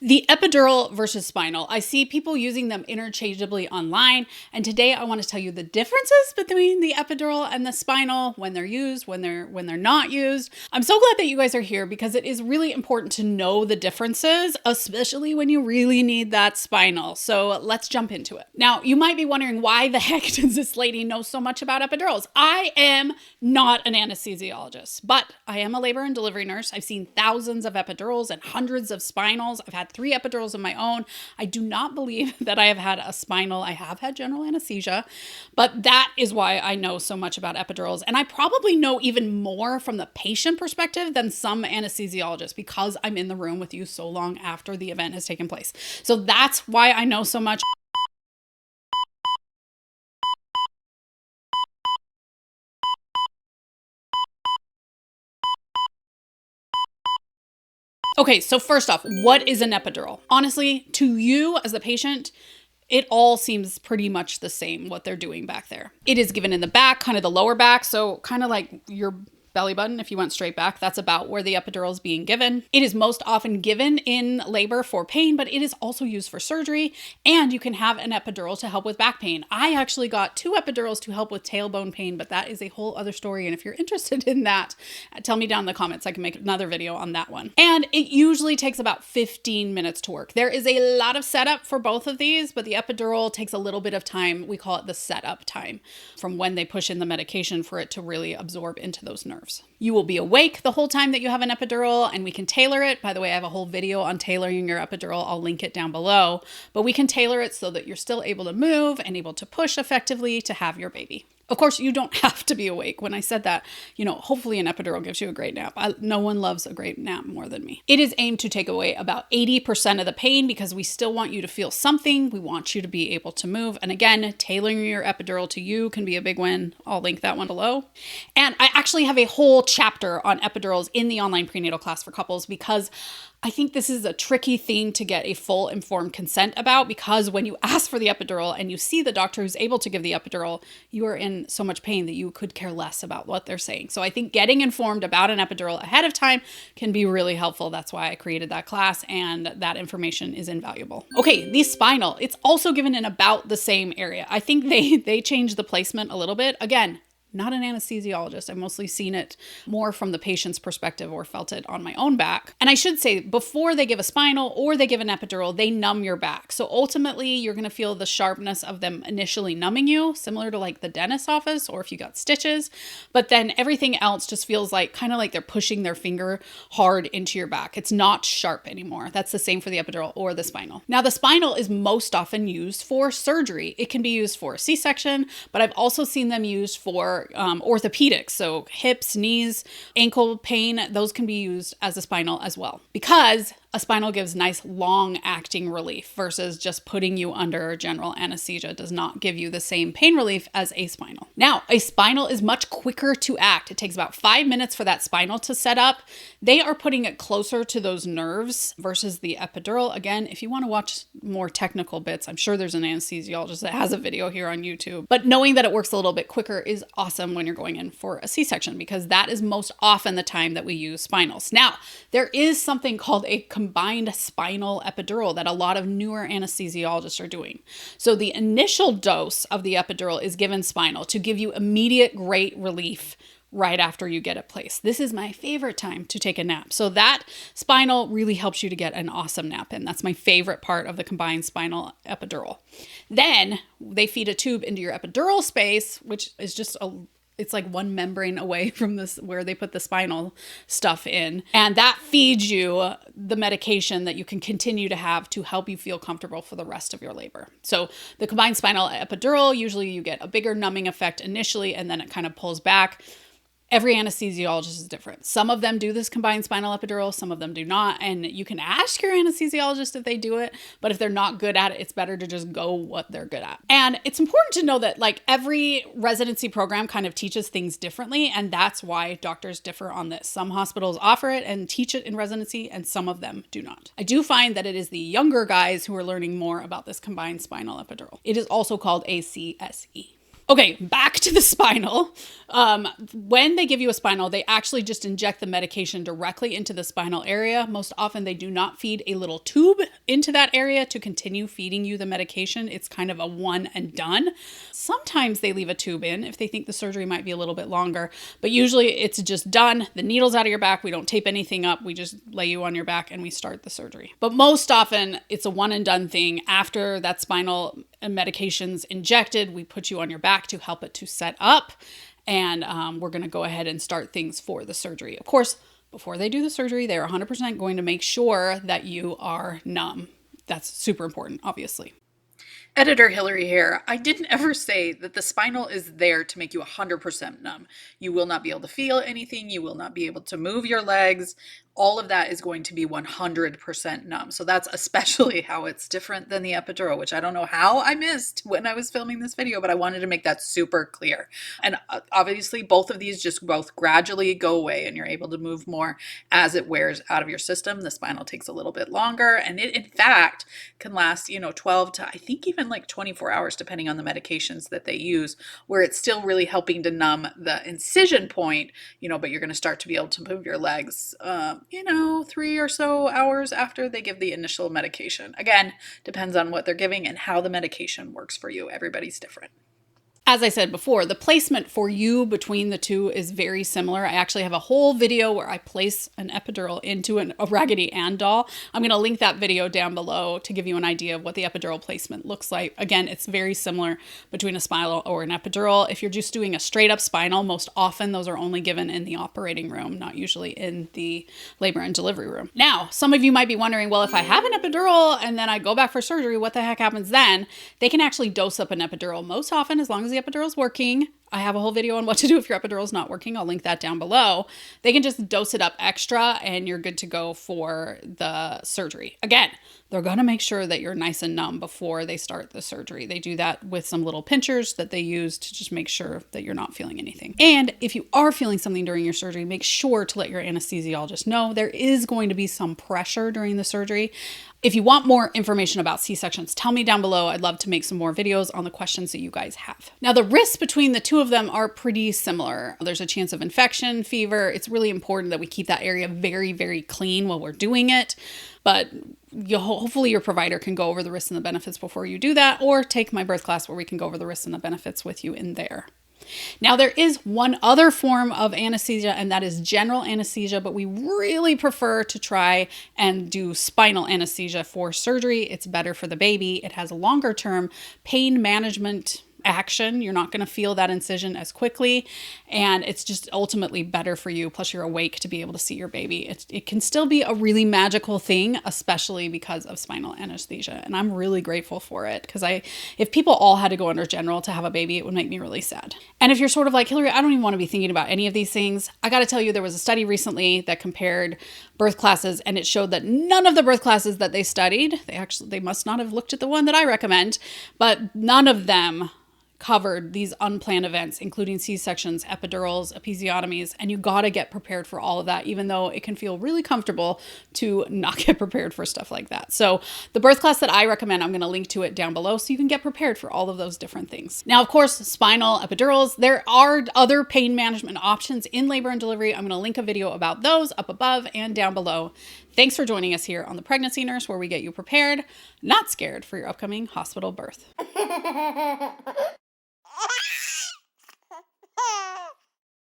The epidural versus spinal. I see people using them interchangeably online, and today I want to tell you the differences between the epidural and the spinal, when they're used, when they're not used. I'm so glad that you guys are here because it is really important to know the differences, especially when you really need that spinal. So let's jump into it. Now, you might be wondering, why the heck does this lady know so much about epidurals? I am not an anesthesiologist, but I am a labor and delivery nurse. I've seen thousands of epidurals and hundreds of spinals. I've had 3 epidurals of my own. I do not believe that I have had a spinal. I have had general anesthesia, but that is why I know so much about epidurals. And I probably know even more from the patient perspective than some anesthesiologists because I'm in the room with you so long after the event has taken place. So that's why I know so much. Okay, so first off, what is an epidural? Honestly, to you as the patient, it all seems pretty much the same what they're doing back there. It is given in the back, kind of the lower back, so kind of like your belly button. If you went straight back, that's about where the epidural is being given. It is most often given in labor for pain, but it is also used for surgery, and you can have an epidural to help with back pain. I actually got 2 epidurals to help with tailbone pain, but that is a whole other story. And if you're interested in that, tell me down in the comments. I can make another video on that one. And it usually takes about 15 minutes to work. There is a lot of setup for both of these, but the epidural takes a little bit of time. We call it the setup time from when they push in the medication for it to really absorb into those nerves. You will be awake the whole time that you have an epidural, and we can tailor it. By the way, I have a whole video on tailoring your epidural. I'll link it down below, but we can tailor it so that you're still able to move and able to push effectively to have your baby. Of course, you don't have to be awake. When I said that, hopefully an epidural gives you a great nap. No one loves a great nap more than me. It is aimed to take away about 80% of the pain because we still want you to feel something. We want you to be able to move. And again, tailoring your epidural to you can be a big win. I'll link that one below. And I actually have a whole chapter on epidurals in the online prenatal class for couples because I think this is a tricky thing to get a full informed consent about, because when you ask for the epidural and you see the doctor who's able to give the epidural, you are in so much pain that you could care less about what they're saying. So I think getting informed about an epidural ahead of time can be really helpful. That's why I created that class, and that information is invaluable. Okay, the spinal, it's also given in about the same area. I think they changed the placement a little bit. Again, not an anesthesiologist. I've mostly seen it more from the patient's perspective or felt it on my own back. And I should say, before they give a spinal or they give an epidural, they numb your back. So ultimately, you're going to feel the sharpness of them initially numbing you, similar to like the dentist's office or if you got stitches. But then everything else just feels like kind of like they're pushing their finger hard into your back. It's not sharp anymore. That's the same for the epidural or the spinal. Now, the spinal is most often used for surgery. It can be used for a C-section, but I've also seen them used for orthopedics, so hips, knees, ankle pain, those can be used as a spinal as well, because a spinal gives nice long-acting relief versus just putting you under general anesthesia. It does not give you the same pain relief as a spinal. Now, a spinal is much quicker to act. It takes about 5 minutes for that spinal to set up. They are putting it closer to those nerves versus the epidural. Again, if you want to watch more technical bits, I'm sure there's an anesthesiologist that has a video here on YouTube. But knowing that it works a little bit quicker is awesome when you're going in for a C-section, because that is most often the time that we use spinals. Now, there is something called a combined spinal epidural that a lot of newer anesthesiologists are doing. So the initial dose of the epidural is given spinal to give you immediate great relief right after you get it placed. This is my favorite time to take a nap. So that spinal really helps you to get an awesome nap in. That's my favorite part of the combined spinal epidural. Then they feed a tube into your epidural space, which is just it's like one membrane away from this where they put the spinal stuff in. And that feeds you the medication that you can continue to have to help you feel comfortable for the rest of your labor. So the combined spinal epidural, usually you get a bigger numbing effect initially, and then it kind of pulls back. Every anesthesiologist is different. Some of them do this combined spinal epidural, some of them do not. And you can ask your anesthesiologist if they do it, but if they're not good at it, it's better to just go what they're good at. And it's important to know that like every residency program kind of teaches things differently. And that's why doctors differ on this. Some hospitals offer it and teach it in residency, and some of them do not. I do find that it is the younger guys who are learning more about this combined spinal epidural. It is also called ACSE. Okay, back to the spinal. When they give you a spinal, they actually just inject the medication directly into the spinal area. Most often, they do not feed a little tube into that area to continue feeding you the medication. It's kind of a one and done. Sometimes they leave a tube in if they think the surgery might be a little bit longer, but usually it's just done. The needle's out of your back. We don't tape anything up. We just lay you on your back and we start the surgery. But most often, it's a one and done thing. After that spinal medication's injected, we put you on your back to help it to set up. And we're going to go ahead and start things for the surgery. Of course, before they do the surgery, they're 100% going to make sure that you are numb. That's super important, obviously. Editor Hilary here. I didn't ever say that the spinal is there to make you 100% numb. You will not be able to feel anything. You will not be able to move your legs. All of that is going to be 100% numb. So that's especially how it's different than the epidural, which I don't know how I missed when I was filming this video, but I wanted to make that super clear. And obviously both of these just both gradually go away and you're able to move more as it wears out of your system. The spinal takes a little bit longer and it in fact can last, 12 to I think even like 24 hours depending on the medications that they use, where it's still really helping to numb the incision point, but you're going to start to be able to move your legs 3 or so hours after they give the initial medication. Again, depends on what they're giving and how the medication works for you. Everybody's different. As I said before, the placement for you between the two is very similar. I actually have a whole video where I place an epidural into a Raggedy Ann doll. I'm going to link that video down below to give you an idea of what the epidural placement looks like. Again, it's very similar between a spinal or an epidural. If you're just doing a straight up spinal, most often those are only given in the operating room, not usually in the labor and delivery room. Now, some of you might be wondering, well, if I have an epidural and then I go back for surgery, what the heck happens then? They can actually dose up an epidural most often as long as the epidural's working. I have a whole video on what to do if your epidural's not working. I'll link that down below. They can just dose it up extra and you're good to go for the surgery. Again, they're going to make sure that you're nice and numb before they start the surgery. They do that with some little pinchers that they use to just make sure that you're not feeling anything. And if you are feeling something during your surgery, make sure to let your anesthesiologist know. There is going to be some pressure during the surgery. If you want more information about C-sections, tell me down below. I'd love to make some more videos on the questions that you guys have. Now, the risks between the two of them are pretty similar. There's a chance of infection, fever. It's really important that we keep that area very, very clean while we're doing it. But hopefully your provider can go over the risks and the benefits before you do that, or take my birth class where we can go over the risks and the benefits with you in there. Now, there is one other form of anesthesia, and that is general anesthesia, but we really prefer to try and do spinal anesthesia for surgery. It's better for the baby. It has a longer term pain management action. You're not going to feel that incision as quickly, and it's just ultimately better for you. Plus, you're awake to be able to see your baby. It can still be a really magical thing, especially because of spinal anesthesia, and I'm really grateful for it, because if people all had to go under general to have a baby, it would make me really sad. And if you're sort of like, Hilary, I don't even want to be thinking about any of these things, I got to tell you, there was a study recently that compared birth classes, and it showed that none of the birth classes that they studied, they must not have looked at the one that I recommend, but none of them covered these unplanned events, including C-sections, epidurals, episiotomies, and you got to get prepared for all of that, even though it can feel really comfortable to not get prepared for stuff like that. So the birth class that I recommend, I'm going to link to it down below so you can get prepared for all of those different things. Now, of course, spinal epidurals, there are other pain management options in labor and delivery. I'm going to link a video about those up above and down below. Thanks for joining us here on The Pregnancy Nurse, where we get you prepared, not scared, for your upcoming hospital birth.